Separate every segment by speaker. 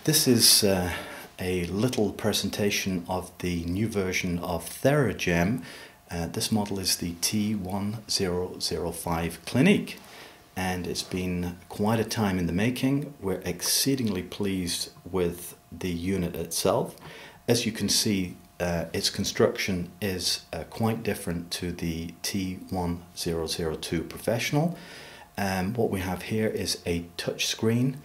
Speaker 1: This is a little presentation of the new version of Theragem. This model is the T1005 Clinique, and it's been quite a time in the making. We're exceedingly pleased with the unit itself. As you can see, its construction is quite different to the T1002 Professional. What we have here is a touchscreen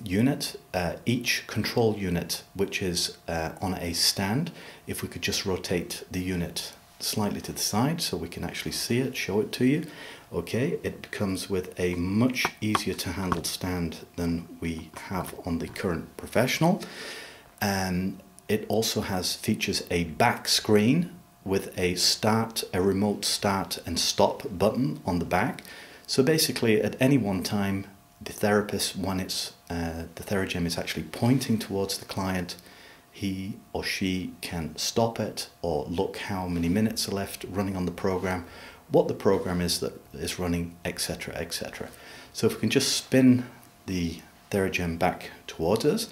Speaker 1: unit, each control unit which is on a stand. If we could just rotate the unit slightly to the side so we can actually see it, show it to you. Okay, it comes with a much easier to handle stand than we have on the current Professional. It also features a back screen with a remote start and stop button on the back. So basically at any one time, the therapist, when the Theragem is actually pointing towards the client, he or she can stop it or look how many minutes are left running on the program, what the program is that is running, etc, etc. So if we can just spin the Theragem back towards us,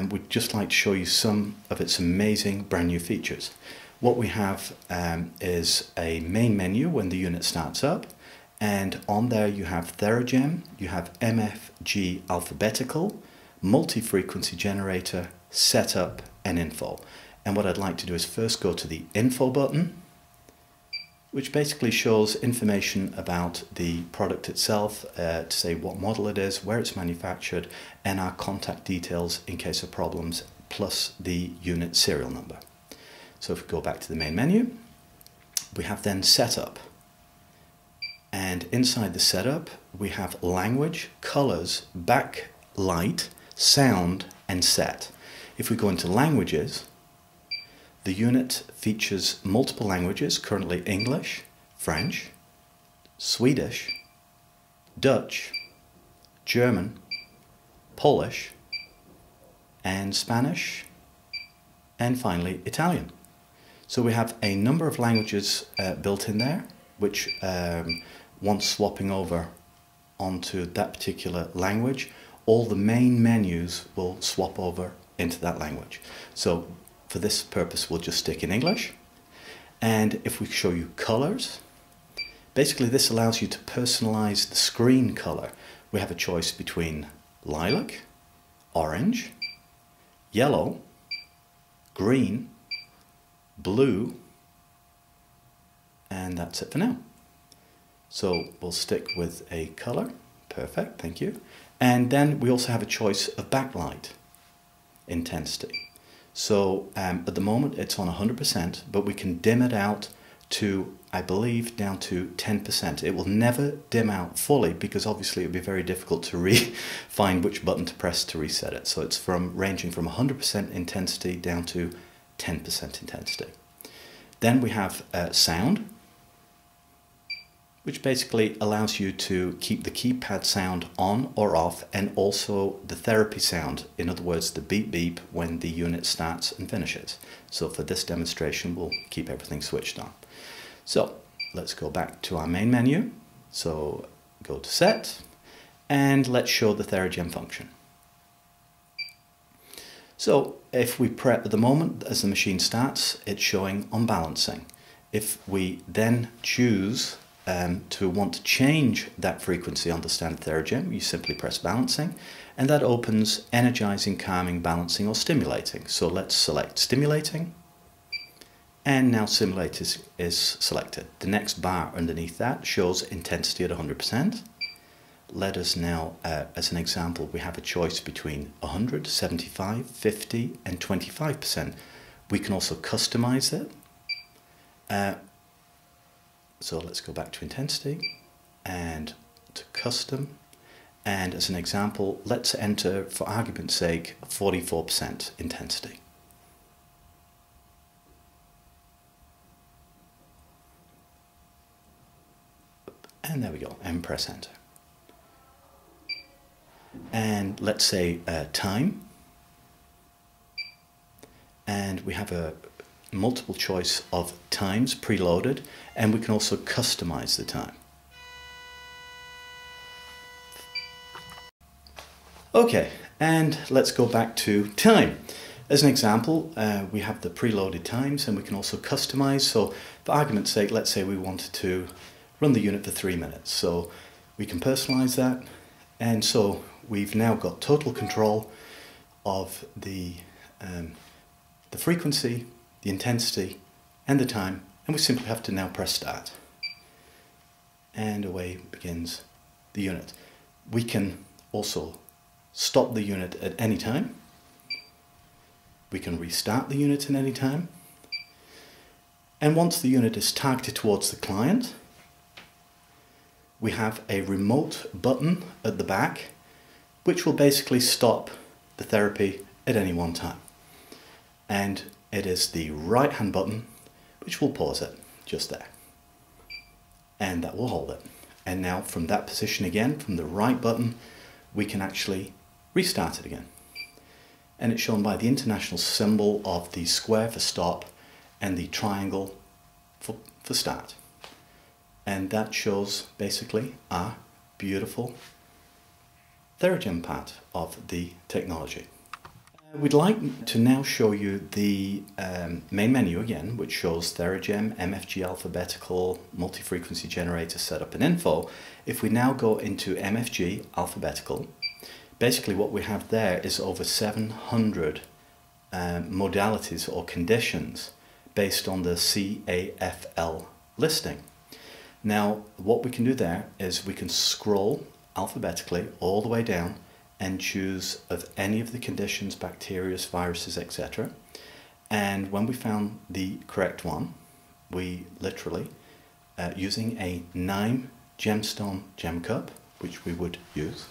Speaker 1: we'd just like to show you some of its amazing brand new features. What we have is a main menu when the unit starts up. And on there you have Theragem, you have MFG alphabetical, multi-frequency generator, setup and info. And what I'd like to do is first go to the info button, which basically shows information about the product itself, to say what model it is, where it's manufactured, and our contact details in case of problems, plus the unit serial number. So if we go back to the main menu, we have then setup. And inside the setup, we have language, colors, backlight, sound, and set. If we go into languages, the unit features multiple languages, currently English, French, Swedish, Dutch, German, Polish, and Spanish, and finally Italian. So we have a number of languages built in there, which once swapping over onto that particular language, all the main menus will swap over into that language. So for this purpose, we'll just stick in English. And if we show you colors, basically this allows you to personalize the screen color. We have a choice between lilac, orange, yellow, green, blue, and that's it for now. So we'll stick with a color. Perfect, thank you. And then we also have a choice of backlight intensity. So at the moment it's on 100%, but we can dim it out to, I believe, down to 10%. It will never dim out fully because obviously it would be very difficult to find which button to press to reset it. So it's ranging from 100% intensity down to 10% intensity. Then we have sound, which basically allows you to keep the keypad sound on or off, and also the therapy sound, in other words the beep beep when the unit starts and finishes. So for this demonstration we'll keep everything switched on. So let's go back to our main menu. So go to set and let's show the Theragem function. So if we press at the moment as the machine starts, it's showing on balancing. If we then choose to want to change that frequency on the standard Theragem, you simply press balancing, and that opens energizing, calming, balancing, or stimulating. So let's select stimulating, and now stimulate is selected. The next bar underneath that shows intensity at 100%. Let us now, as an example, we have a choice between 100, 75, 50, and 25%. We can also customize it. So let's go back to intensity and to custom. And as an example, let's enter, for argument's sake, 44% intensity. And there we go, and press enter. And let's say time. And we have a multiple choice of times preloaded, and we can also customize the time. Okay, And let's go back to time. As an example, we have the preloaded times, and we can also customize. So for argument's sake, let's say we wanted to run the unit for 3 minutes. So we can personalize that. And so we've now got total control of the frequency, the intensity, and the time. And we simply have to now press start. And away begins the unit. We can also stop the unit at any time. We can restart the unit at any time. And once the unit is targeted towards the client, we have a remote button at the back, which will basically stop the therapy at any one time. And it is the right hand button which will pause it just there. And that will hold it. And now from that position again, from the right button, we can actually restart it again. And it's shown by the international symbol of the square for stop and the triangle for start. And that shows basically our beautiful Theragem part of the technology. We'd like to now show you the main menu again, which shows Theragem, MFG alphabetical, multi-frequency generator setup and info. If we now go into MFG alphabetical, basically what we have there is over 700 modalities or conditions based on the CAFL listing. Now what we can do there is we can scroll alphabetically all the way down and choose of any of the conditions, bacteria, viruses, etc. And when we found the correct one, we literally, using a 9 gemstone gem cup, which we would use.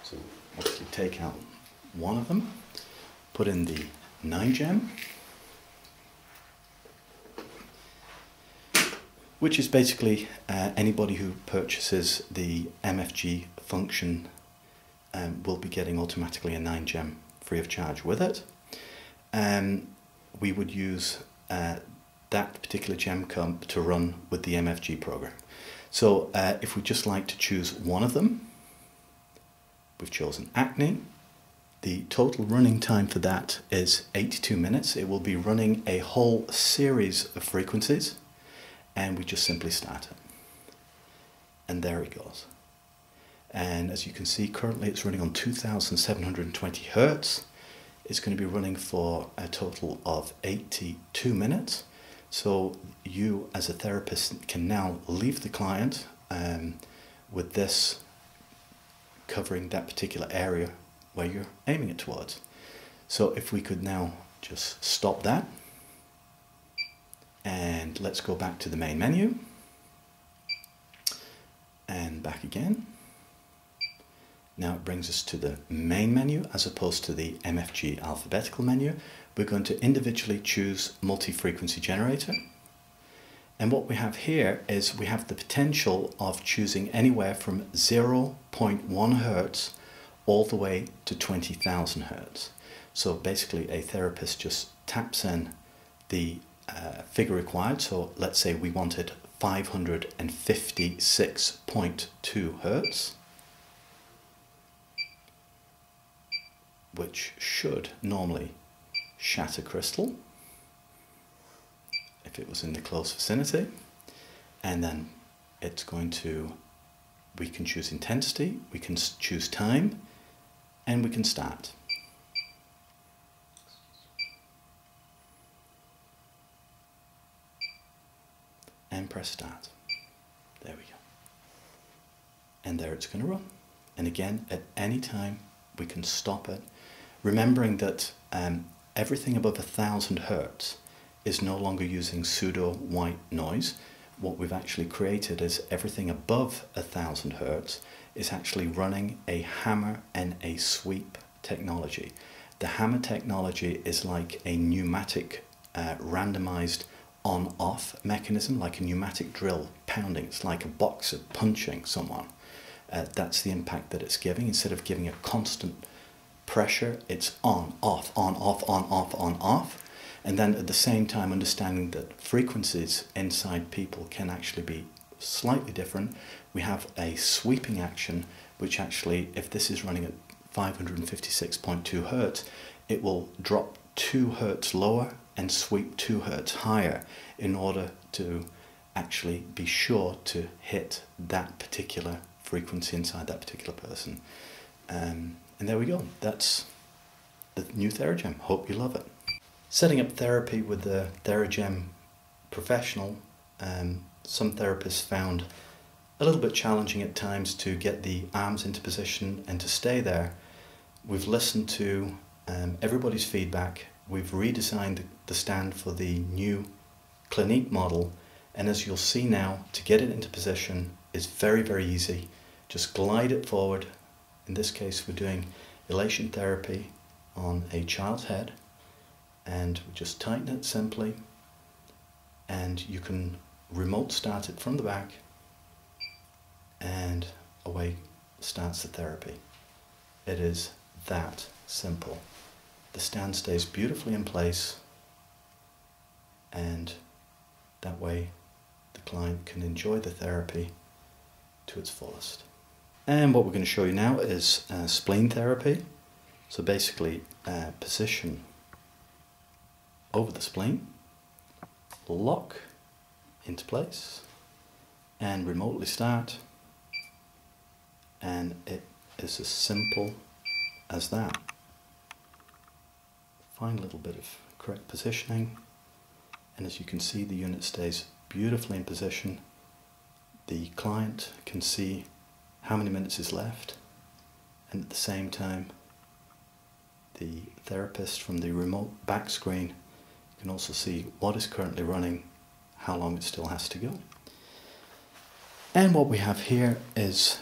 Speaker 1: So obviously take out one of them, put in the 9 gem, which is basically anybody who purchases the MFG function will be getting automatically a 9 gem free of charge with it. We would use that particular gem cup to run with the MFG program. So if we'd just like to choose one of them, we've chosen acne. The total running time for that is 82 minutes. It will be running a whole series of frequencies. And we just simply start it. And there it goes. And as you can see, currently it's running on 2,720 Hertz. It's going to be running for a total of 82 minutes. So you as a therapist can now leave the client with this covering that particular area where you're aiming it towards. So if we could now just stop that. And let's go back to the main menu and back again. Now it brings us to the main menu as opposed to the MFG alphabetical menu. We're going to individually choose multi-frequency generator. And what we have here is we have the potential of choosing anywhere from 0.1 Hertz all the way to 20,000 Hertz. So basically a therapist just taps in the figure required. So let's say we wanted 556.2 Hertz, which should normally shatter crystal if it was in the close vicinity. And then it's going to, we can choose intensity, we can choose time, and we can start. And press start. There we go. And there it's going to run. And again, at any time we can stop it, remembering that everything above 1,000 Hertz is no longer using pseudo white noise. What we've actually created is everything above 1,000 Hertz is actually running a hammer and a sweep technology. The hammer technology is like a pneumatic randomized on-off mechanism, like a pneumatic drill pounding. It's like a boxer punching someone. That's the impact that it's giving. Instead of giving a constant pressure, it's on, off, on, off, on, off, on, off. And then at the same time understanding that frequencies inside people can actually be slightly different. We have a sweeping action which actually, if this is running at 556.2 Hertz, it will drop 2 Hertz lower and sweep 2 Hertz higher in order to actually be sure to hit that particular frequency inside that particular person. And there we go. That's the new Theragem. Hope you love it. Setting up therapy with the Theragem Professional, some therapists found a little bit challenging at times to get the arms into position and to stay there. We've listened to everybody's feedback. We've redesigned the stand for the new Clinique model, and as you'll see now, to get it into position is very, very easy. Just glide it forward. In this case, we're doing elation therapy on a child's head, and we just tighten it simply, and you can remote start it from the back, and away starts the therapy. It is that simple. The stand stays beautifully in place, and that way the client can enjoy the therapy to its fullest. And what we're going to show you now is spleen therapy. So basically position over the spleen, lock into place, and remotely start, and it is as simple as that. Find a little bit of correct positioning, and as you can see, the unit stays beautifully in position. The client can see how many minutes is left, and at the same time the therapist from the remote back screen can also see what is currently running, how long it still has to go. And what we have here is,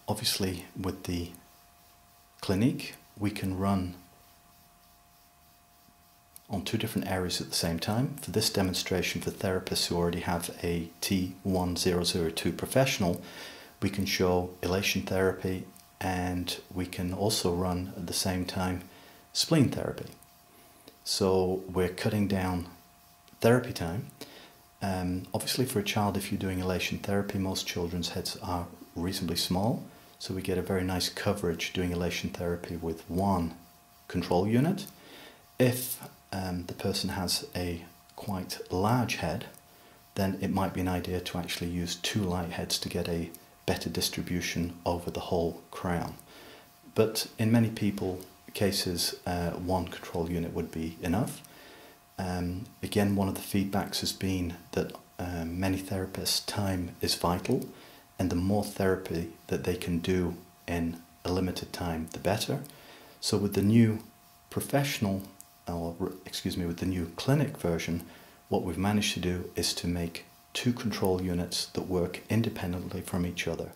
Speaker 1: obviously with the Clinique, we can run on 2 different areas at the same time. For this demonstration, for therapists who already have a T1002 Professional, we can show elation therapy, and we can also run at the same time spleen therapy. So we're cutting down therapy time. Obviously for a child, if you're doing elation therapy, most children's heads are reasonably small, so we get a very nice coverage doing elation therapy with 1 control unit. If the person has a quite large head, then it might be an idea to actually use 2 light heads to get a better distribution over the whole crown. But in many cases, 1 control unit would be enough. Again, one of the feedbacks has been that many therapists' time is vital, and the more therapy that they can do in a limited time, the better. So with the new professional, with the new Clinic version, what we've managed to do is to make 2 control units that work independently from each other.